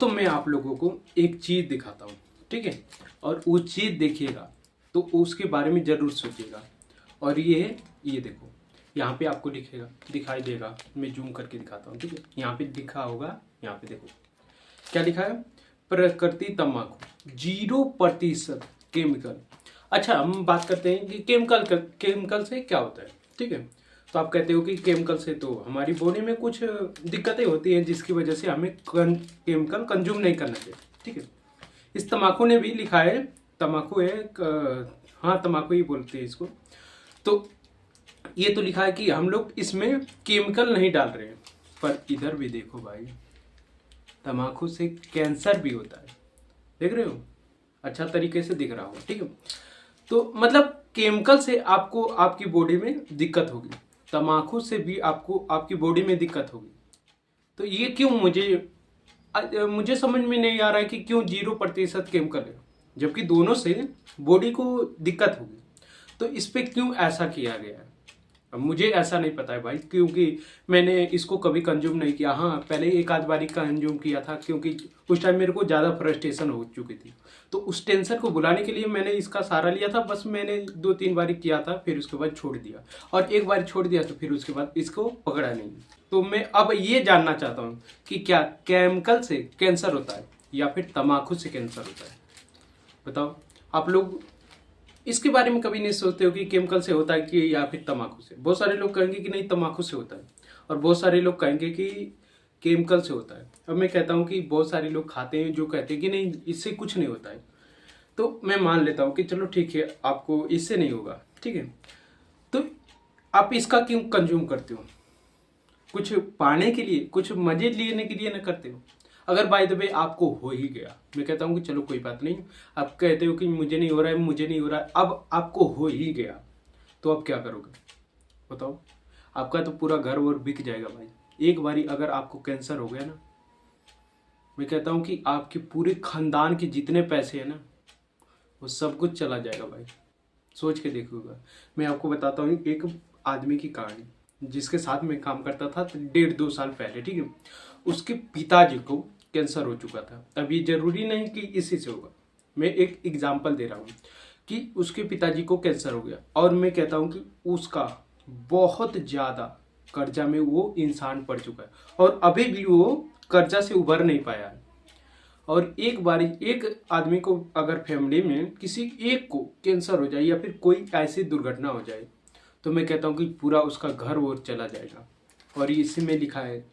तो मैं आप लोगों को एक चीज दिखाता हूँ, ठीक है। और वो चीज देखिएगा तो उसके बारे में जरूर सोचिएगा। और ये है, ये देखो, यहाँ पे आपको दिखाई देगा। मैं जूम करके दिखाता हूँ, ठीक है। यहाँ पे लिखा होगा, यहाँ पे देखो क्या लिखा है, प्रकृति तम्बाकू 0% केमिकल। अच्छा, हम बात करते हैं कि केमिकल से क्या होता है, ठीक है। तो आप कहते हो कि केमिकल से तो हमारी बॉडी में कुछ दिक्कतें होती हैं जिसकी वजह से हमें केमिकल कंज्यूम नहीं करना चाहिए, ठीक है। इस तम्बाकू ने भी लिखा है, तम्बाकू है हाँ तम्बाकू ही बोलते हैं इसको। तो ये तो लिखा है कि हम लोग इसमें केमिकल नहीं डाल रहे हैं, पर इधर भी देखो भाई, तम्बाकू से कैंसर भी होता है। देख रहे हो, अच्छा तरीके से दिख रहा हो, ठीक है। तो मतलब केमिकल से आपको आपकी बॉडी में दिक्कत होगी, तम्बाकू से भी आपको आपकी बॉडी में दिक्कत होगी। तो ये क्यों, मुझे समझ में नहीं आ रहा है कि क्यों 0% केमिकल है, जबकि दोनों से बॉडी को दिक्कत होगी। तो इस पे क्यों ऐसा किया गया है, अब मुझे ऐसा नहीं पता है भाई, क्योंकि मैंने इसको कभी कंज्यूम नहीं किया। हाँ, पहले एक आध बारी कंज्यूम किया था, क्योंकि उस टाइम मेरे को ज़्यादा फ्रस्ट्रेशन हो चुकी थी। तो उस टेंशन को भुलाने के लिए मैंने इसका सहारा लिया था। बस मैंने 2-3 बारी किया था, फिर उसके बाद छोड़ दिया। और एक बार छोड़ दिया तो फिर उसके बाद इसको पकड़ा नहीं। तो मैं अब ये जानना चाहता हूँ कि क्या केमिकल से कैंसर होता है या फिर तम्बाकू से कैंसर होता है। बताओ आप लोग इसके बारे में कभी नहीं सोचते हो कि केमिकल से होता है कि या फिर तम्बाकू से। बहुत सारे लोग कहेंगे कि नहीं तम्बाकू से होता है, और बहुत सारे लोग कहेंगे कि केमिकल से होता है। अब मैं कहता हूँ कि बहुत सारे लोग खाते हैं जो कहते हैं कि नहीं इससे कुछ नहीं होता है। तो मैं मान लेता हूँ कि चलो ठीक है, आपको इससे नहीं होगा, ठीक है। तो आप इसका क्यों कंज्यूम करते हो, कुछ पाने के लिए, कुछ मजे लेने के लिए ना करते हो। अगर बाय द वे आपको हो ही गया, मैं कहता हूँ कि चलो कोई बात नहीं, आप कहते हो कि मुझे नहीं हो रहा है, मुझे नहीं हो रहा है, अब आपको हो ही गया तो अब क्या करोगे बताओ। आपका तो पूरा घर वर बिक जाएगा भाई। एक बारी अगर आपको कैंसर हो गया ना, मैं कहता हूँ कि आपके पूरे खानदान के जितने पैसे हैं ना, वो सब कुछ चला जाएगा भाई। सोच के देखूंगा। मैं आपको बताता हूँ एक आदमी की कहानी, जिसके साथ मैं काम करता था 1.5-2 साल पहले, ठीक है। उसके पिताजी को कैंसर हो चुका था। अब ये जरूरी नहीं कि इसी से होगा, मैं एक एग्जाम्पल दे रहा हूँ कि उसके पिताजी को कैंसर हो गया, और मैं कहता हूँ कि उसका बहुत ज़्यादा कर्जा में वो इंसान पड़ चुका है, और अभी भी वो कर्जा से उभर नहीं पाया है। और एक बारी एक आदमी को अगर फैमिली में किसी एक को कैंसर हो जाए या फिर कोई ऐसी दुर्घटना हो जाए, तो मैं कहता हूँ कि पूरा उसका घर वो चला जाएगा। और इसी में लिखा है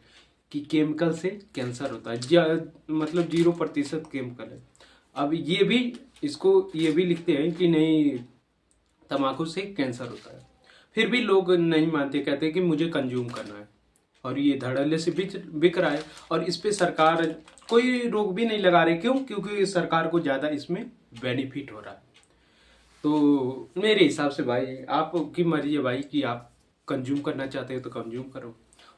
कि केमिकल से कैंसर होता है, मतलब 0% केमिकल है। अब ये भी ये भी लिखते हैं कि नहीं तम्बाकू से कैंसर होता है, फिर भी लोग नहीं मानते, कहते हैं कि मुझे कंज्यूम करना है। और ये धड़ल्ले से बिक रहा है, और इस पे सरकार कोई रोक भी नहीं लगा रही। क्यों? क्योंकि सरकार को ज़्यादा इसमें बेनिफिट हो रहा है। तो मेरे हिसाब से भाई आपकी मर्जी है भाई, कि आप कंज्यूम करना चाहते हो तो कंज्यूम करो,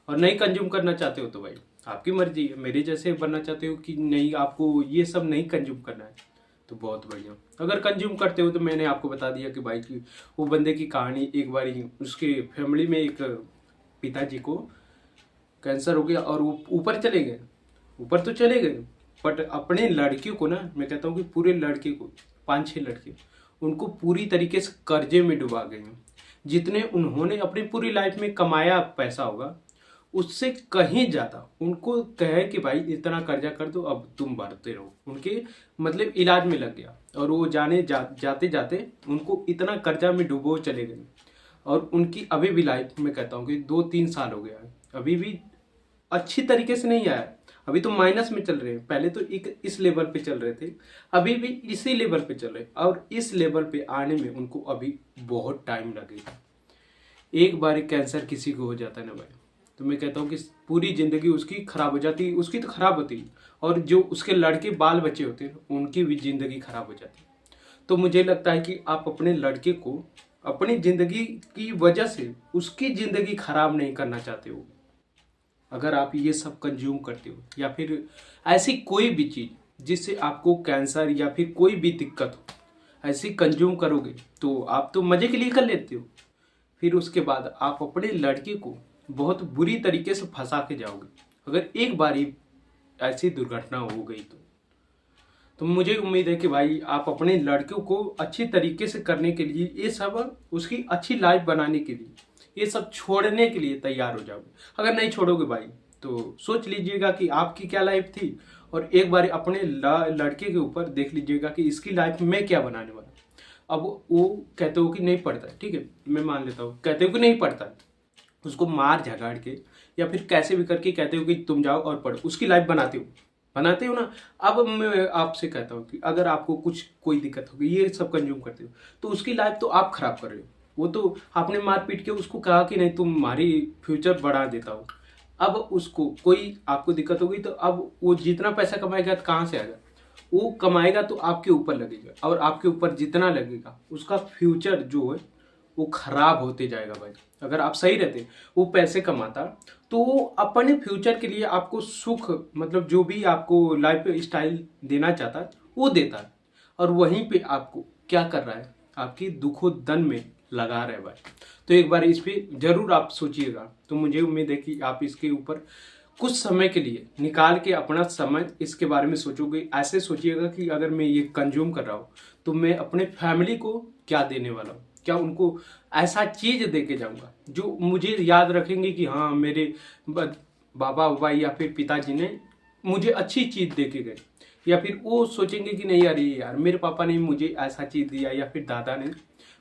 और नहीं कंज्यूम करना चाहते हो तो भाई आपकी मर्जी है। मेरे जैसे बनना चाहते हो कि नहीं आपको ये सब नहीं कंज्यूम करना है, तो बहुत बढ़िया। अगर कंज्यूम करते हो तो मैंने आपको बता दिया कि भाई की वो बंदे की कहानी, एक बार उसके फैमिली में एक पिताजी को कैंसर हो गया और वो ऊपर चले गए, ऊपर तो चले गए, बट अपने लड़के को ना, मैं कहता हूँ कि पूरे लड़के को, 5-6 लड़के, उनको पूरी तरीके से कर्जे में डुबा गए हैं। जितने उन्होंने अपनी पूरी लाइफ में कमाया पैसा होगा, उससे कहीं ज़्यादा उनको कहे कि भाई इतना कर्जा कर दो, अब तुम भरते रहो। उनके मतलब इलाज में लग गया, और वो जाते जाते उनको इतना कर्जा में डूबो चले गए। और उनकी अभी भी लाइफ में कहता हूँ कि 2-3 साल हो गया है, अभी भी अच्छी तरीके से नहीं आया। अभी तो माइनस में चल रहे हैं, पहले तो एक इस लेवल पे चल रहे थे, अभी भी इसी लेवल पे चल रहे हैं, और इस लेवल पे आने में उनको अभी बहुत टाइम लगेगा। एक बार कैंसर किसी को हो जाता है ना भाई, तो मैं कहता हूँ कि पूरी जिंदगी उसकी खराब हो जाती, उसकी तो खराब होती, और जो उसके लड़के बाल बच्चे होते हैं उनकी भी जिंदगी खराब हो जाती। तो मुझे लगता है कि आप अपने लड़के को अपनी जिंदगी की वजह से उसकी जिंदगी खराब नहीं करना चाहते हो। अगर आप ये सब कंज्यूम करते हो, या फिर ऐसी कोई भी चीज़ जिससे आपको कैंसर या फिर कोई भी दिक्कत हो, ऐसी कंज्यूम करोगे, तो आप तो मज़े के लिए कर लेते हो, फिर उसके बाद आप अपने लड़के को बहुत बुरी तरीके से फंसा के जाओगे। अगर एक बारी ऐसी दुर्घटना हो गई तो मुझे उम्मीद है कि भाई आप अपने लड़कियों को अच्छी तरीके से करने के लिए ये सब, उसकी अच्छी लाइफ बनाने के लिए ये सब छोड़ने के लिए तैयार हो जाओगे। अगर नहीं छोड़ोगे भाई तो सोच लीजिएगा कि आपकी क्या लाइफ थी, और एक बार अपने लड़के के ऊपर देख लीजिएगा कि इसकी लाइफ में क्या बनाने वाला। अब वो कहते हो कि नहीं पढ़ता है, ठीक है, मैं मान लेता हूँ, कहते हो कि नहीं पढ़ता है, उसको मार झगाड़ के या फिर कैसे भी करके कहते हो कि तुम जाओ और पढ़ो, उसकी लाइफ बनाते हो ना। अब मैं आपसे कहता हूँ कि अगर आपको कोई दिक्कत होगी, ये सब कंज्यूम करते हो, तो उसकी लाइफ तो आप खराब कर रहे हो। वो तो आपने मार पीट के उसको कहा कि नहीं तुम्हारी फ्यूचर बढ़ा देता हूँ। अब उसको कोई आपको दिक्कत होगी तो अब वो जितना पैसा कमाएगा तो कहाँ से आएगा? वो कमाएगा तो आपके ऊपर लगेगा, और आपके ऊपर जितना लगेगा उसका फ्यूचर जो है वो खराब होते जाएगा भाई। अगर आप सही रहते, वो पैसे कमाता तो वो अपने फ्यूचर के लिए आपको सुख, मतलब जो भी आपको लाइफ स्टाइल देना चाहता है वो देता है, और वहीं पे आपको क्या कर रहा है, आपकी दुखोदन में लगा रहा है भाई। तो एक बार इस पे जरूर आप सोचिएगा। तो मुझे उम्मीद है कि आप इसके ऊपर कुछ समय के लिए निकाल के अपना समय इसके बारे में सोचोगे। ऐसे सोचिएगा कि अगर मैं ये कंज्यूम कर रहा हूँ तो मैं अपने फैमिली को क्या देने वाला हूँ, क्या उनको ऐसा चीज दे के जाऊंगा जो मुझे याद रखेंगे कि हाँ मेरे बाबा बाबा या फिर पिताजी ने मुझे अच्छी चीज दे के गए, या फिर वो सोचेंगे कि नहीं यार मेरे पापा ने मुझे ऐसा चीज दिया, या फिर दादा ने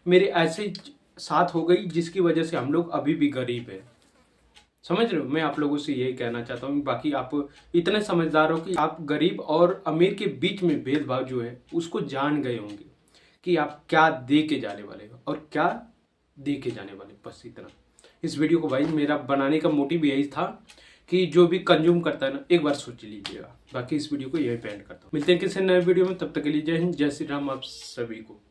मेरे ऐसे साथ हो गई जिसकी वजह से हम लोग अभी भी गरीब है। समझ रहे हो? मैं आप लोगों से यही कहना चाहता हूँ। बाकी आप इतने समझदार हो कि आप गरीब और अमीर के बीच में भेदभाव जो है उसको जान गए होंगे कि आप क्या दे के जाने वाले हो और क्या दे के जाने वाले, बस इतना। इस वीडियो को भाई मेरा बनाने का मोटिव यही था कि जो भी कंज्यूम करता है ना, एक बार सोच लीजिएगा। बाकी इस वीडियो को यही पेंड करता हूँ। मिलते हैं किसी नए वीडियो में, तब तक के लिए जय हिंद, जय श्री राम आप सभी को।